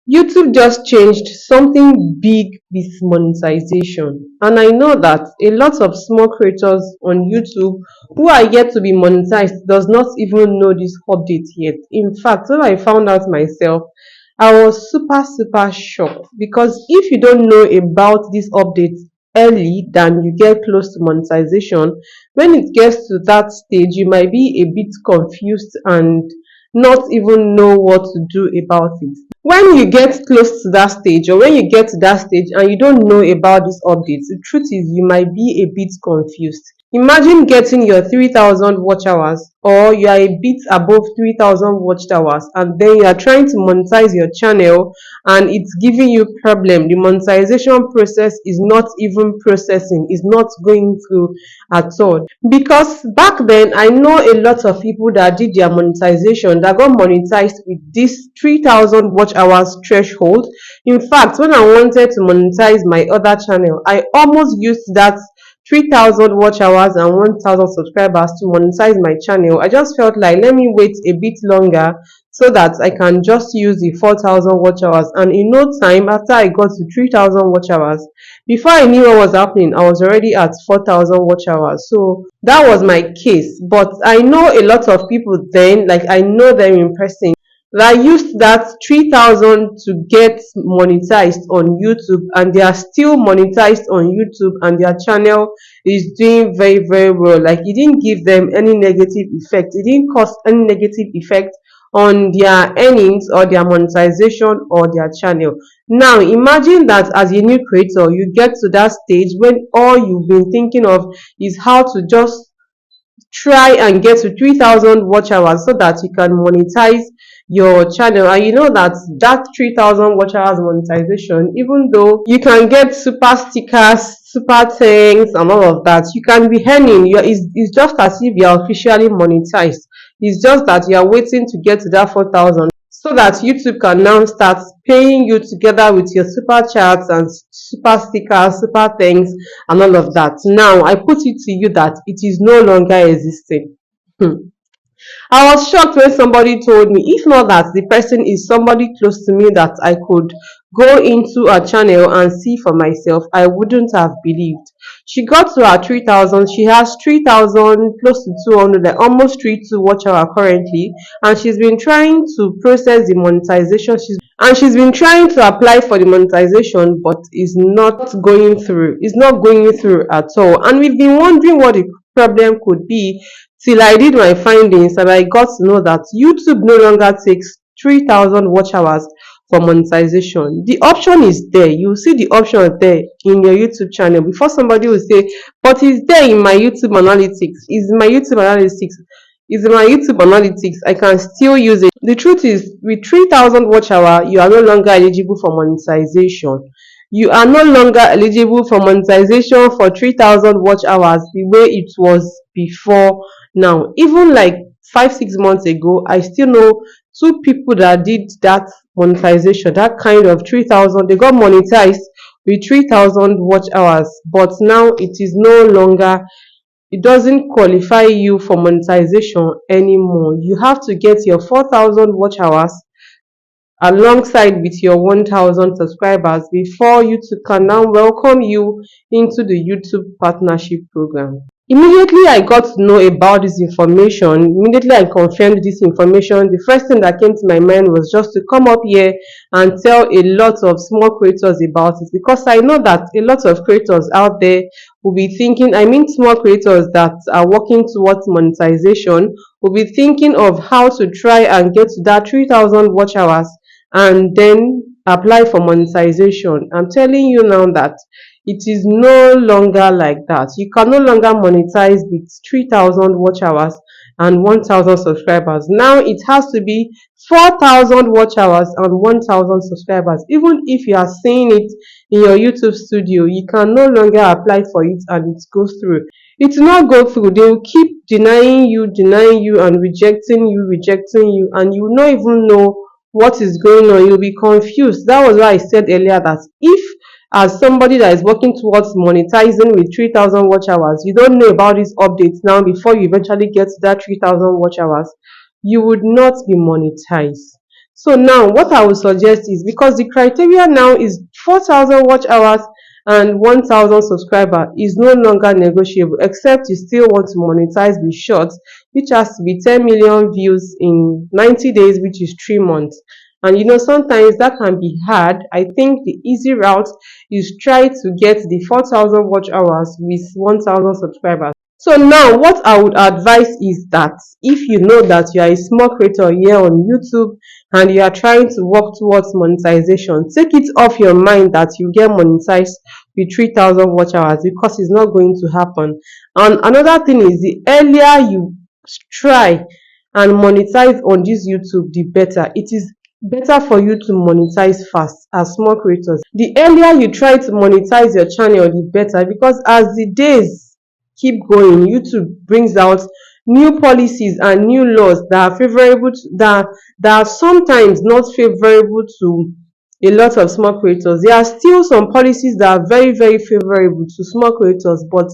YouTube just changed something big with monetization. And I know that a lot of small creators on YouTube who are yet to be monetized does not even know this update yet. In fact, when I found out myself, I was super shocked because if you don't know about this update early than you get close to monetization, when it gets to that stage, you might be a bit confused and not even know what to do about it. When you get close to that stage, or when you get to that stage and you don't know about these updates, the truth is you might be a bit confused. Imagine getting your 3,000 watch hours, or you are a bit above 3,000 watch hours, and then you are trying to monetize your channel and it's giving you problem. The monetization process is not even processing, is not going through at all. Because back then I know a lot of people that did their monetization that got monetized with this 3,000 watch hours threshold. In fact, when I wanted to monetize my other channel, I almost used that 3,000 watch hours and 1,000 subscribers to monetize my channel. I just felt like let me wait a bit longer so that I can just use the 4,000 watch hours. And in no time, after I got to 3,000 watch hours, before I knew what was happening, I was already at 4,000 watch hours. So that was my case. But I know a lot of people then, like I know them in person, that used that 3,000 to get monetized on YouTube, and they are still monetized on YouTube and their channel is doing very well. Like it didn't give them any negative effect, it didn't cause any negative effect on their earnings or their monetization or their channel. Now imagine that as a new creator you get to that stage when all you've been thinking of is how to just try and get to 3,000 watch hours so that you can monetize your channel. And you know that that 3,000 watch hours monetization, even though you can get super stickers, super things and all of that, you can be earning. It's just as if you're officially monetized. It's just that you are waiting to get to that 4,000 so that YouTube can now start paying you together with your super chats and super stickers, super things, and all of that. Now, I put it to you that it is no longer existing. I was shocked when somebody told me, if not that the person is somebody close to me that I could go into a channel and see for myself, I wouldn't have believed. She got to her 3,000. She has 3,000 close to 200, like almost 3,2 watch hour currently, and she's been trying to process the monetization. She's been trying to apply for the monetization, but is not going through. It's not going through at all. And we've been wondering what the problem could be till I did my findings and I got to know that YouTube no longer takes 3,000 watch hours for monetization. The option is there. You will see the option there in your YouTube channel before somebody will say, but it's there in my YouTube analytics. Is my YouTube analytics. I can still use it. The truth is, with 3,000 watch hour, you are no longer eligible for monetization. You are no longer eligible for monetization for 3,000 watch hours the way it was before now. Even like 5 6 months ago, I still know two people that did that monetization, that kind of 3,000. They got monetized with 3,000 watch hours, but now it is no longer, it doesn't qualify you for monetization anymore. You have to get your 4,000 watch hours alongside with your 1,000 subscribers before YouTube can now welcome you into the YouTube partnership program. Immediately I got to know about this information, immediately I confirmed this information, the first thing that came to my mind was just to come up here and tell a lot of small creators about it, because I know that a lot of creators out there will be thinking, I mean small creators that are working towards monetization will be thinking of how to try and get to that 3,000 watch hours and then apply for monetization. I'm telling you now that it is no longer like that. You can no longer monetize with 3,000 watch hours and 1,000 subscribers. Now it has to be 4,000 watch hours and 1,000 subscribers. Even if you are seeing it in your YouTube studio, you can no longer apply for it and it goes through. It will not go through. They will keep denying you, and rejecting you, and you will not even know what is going on. You'll be confused. That was why I said earlier that if, as somebody that is working towards monetizing with 3,000 watch hours, you don't know about these updates now before you eventually get to that 3,000 watch hours, you would not be monetized. So now what I would suggest is, because the criteria now is 4,000 watch hours and 1,000 subscriber, is no longer negotiable, except you still want to monetize with shorts, which has to be 10 million views in 90 days, which is 3 months. And sometimes that can be hard. I think the easy route is try to get the 4,000 watch hours with 1,000 subscribers. So now what I would advise is that if you know that you are a small creator here on YouTube and you are trying to work towards monetization, take it off your mind that you get monetized with 3,000 watch hours, because it's not going to happen. And another thing is, the earlier you try and monetize on this YouTube, the better. It is better for you to monetize fast as small creators. The earlier you try to monetize your channel, the better, because as the days keep going, YouTube brings out new policies and new laws that are favorable to, that are sometimes not favorable to a lot of small creators. There are still some policies that are very, very favorable to small creators, but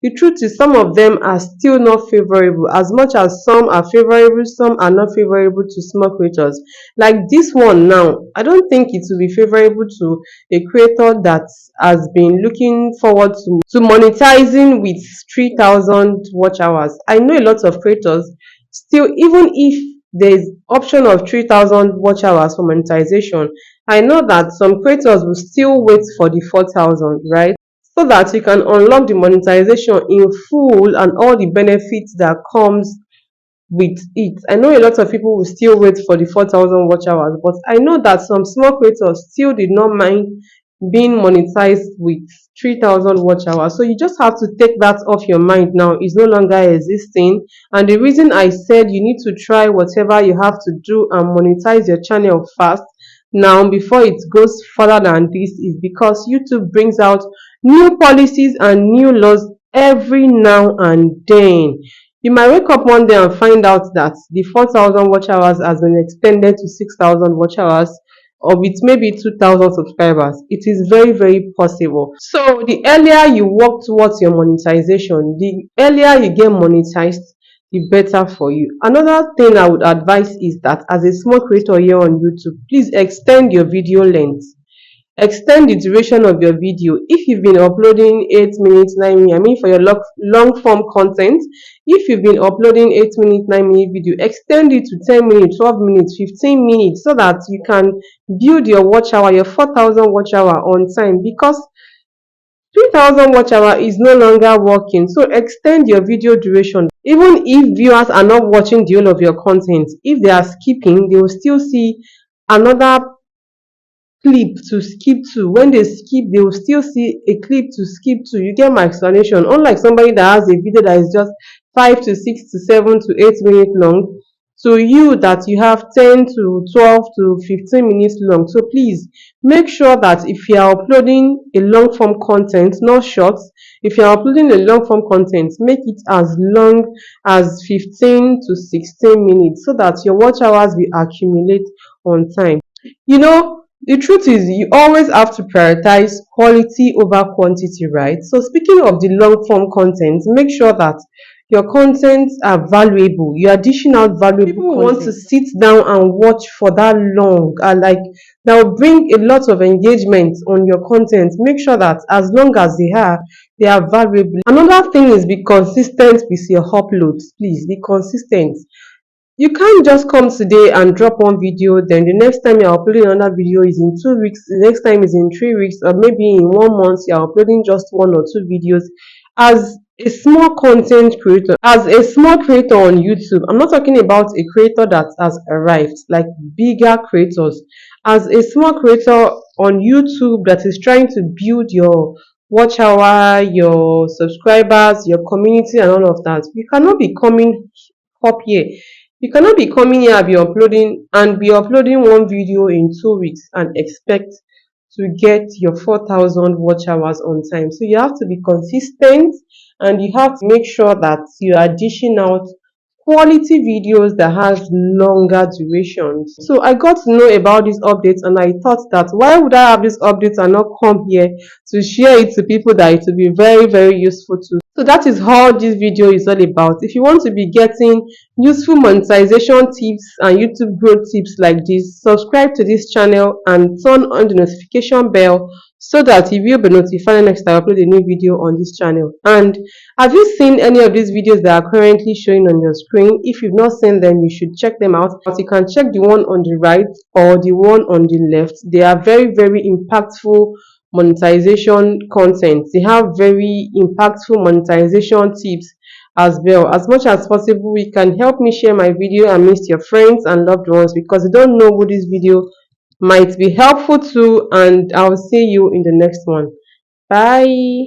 the truth is some of them are still not favorable. As much as some are favorable, some are not favorable to small creators. Like this one now, I don't think it will be favorable to a creator that has been looking forward to monetizing with 3,000 watch hours. I know a lot of creators still, even if there's option of 3,000 watch hours for monetization, I know that some creators will still wait for the 4,000, right? So that you can unlock the monetization in full and all the benefits that comes with it. I know a lot of people will still wait for the 4,000 watch hours, but I know that some small creators still did not mind being monetized with 3,000 watch hours. So you just have to take that off your mind now. It's no longer existing. And the reason I said you need to try whatever you have to do and monetize your channel fast now before it goes further than this is because YouTube brings out new policies and new laws every now and then. You might wake up one day and find out that the 4,000 watch hours has been extended to 6,000 watch hours, or with maybe 2,000 subscribers. It is very, very possible. So the earlier you work towards your monetization, the earlier you get monetized, the better for you. Another thing I would advise is that as a small creator here on YouTube, please extend your video length. Extend the duration of your video. If you've been uploading 8 minutes, 9 minutes, I mean for your long form content, if you've been uploading 8 minutes, 9 minute video, extend it to 10 minutes, 12 minutes, 15 minutes, so that you can build your watch hour, your 4,000 watch hour on time, because 3,000 watch hour is no longer working. So extend your video duration. Even if viewers are not watching the whole of your content, if they are skipping, they will still see another clip to skip to. When they skip, they will still see a clip to skip to. You get my explanation? Unlike somebody that has a video that is just 5 to 6 to 7 to 8 minutes long, to you that you have 10 to 12 to 15 minutes long. So please make sure that if you are uploading a long form content, not shorts, if you are uploading a long form content, make it as long as 15 to 16 minutes, so that your watch hours will accumulate on time. The truth is you always have to prioritize quality over quantity, right? So speaking of the long form content, make sure that your contents are valuable. You're dishing out valuable people want to sit down and watch for that long, and like that will bring a lot of engagement on your content. Make sure that as long as they are valuable. Another thing is be consistent with your uploads. Please be consistent. You can't just come today and drop one video, then the next time you're uploading another video is in 2 weeks, the next time is in 3 weeks, or maybe in 1 month you're uploading just one or two videos. As a small content creator, as a small creator on YouTube, I'm not talking about a creator that has arrived, like bigger creators. As a small creator on YouTube that is trying to build your watch hour, your subscribers, your community, and all of that, you cannot be coming up here. You cannot be coming here and be uploading one video in 2 weeks and expect to get your 4,000 watch hours on time. So you have to be consistent, and you have to make sure that you are dishing out quality videos that has longer durations. So I got to know about these updates, and I thought that why would I have these updates and not come here to share it to people that it will be very, very useful to. So that is all this video is all about. If you want to be getting useful monetization tips and YouTube growth tips like this, subscribe to this channel and turn on the notification bell so that you will be notified next time I upload a new video on this channel. And have you seen any of these videos that are currently showing on your screen? If you've not seen them, you should check them out. You can check the one on the right or the one on the left. They are very, very impactful monetization content. They have very impactful monetization tips as well. As much as possible, you can help me share my video and amidst your friends and loved ones, because you don't know who this video might be helpful to. And I'll see you in the next one. Bye.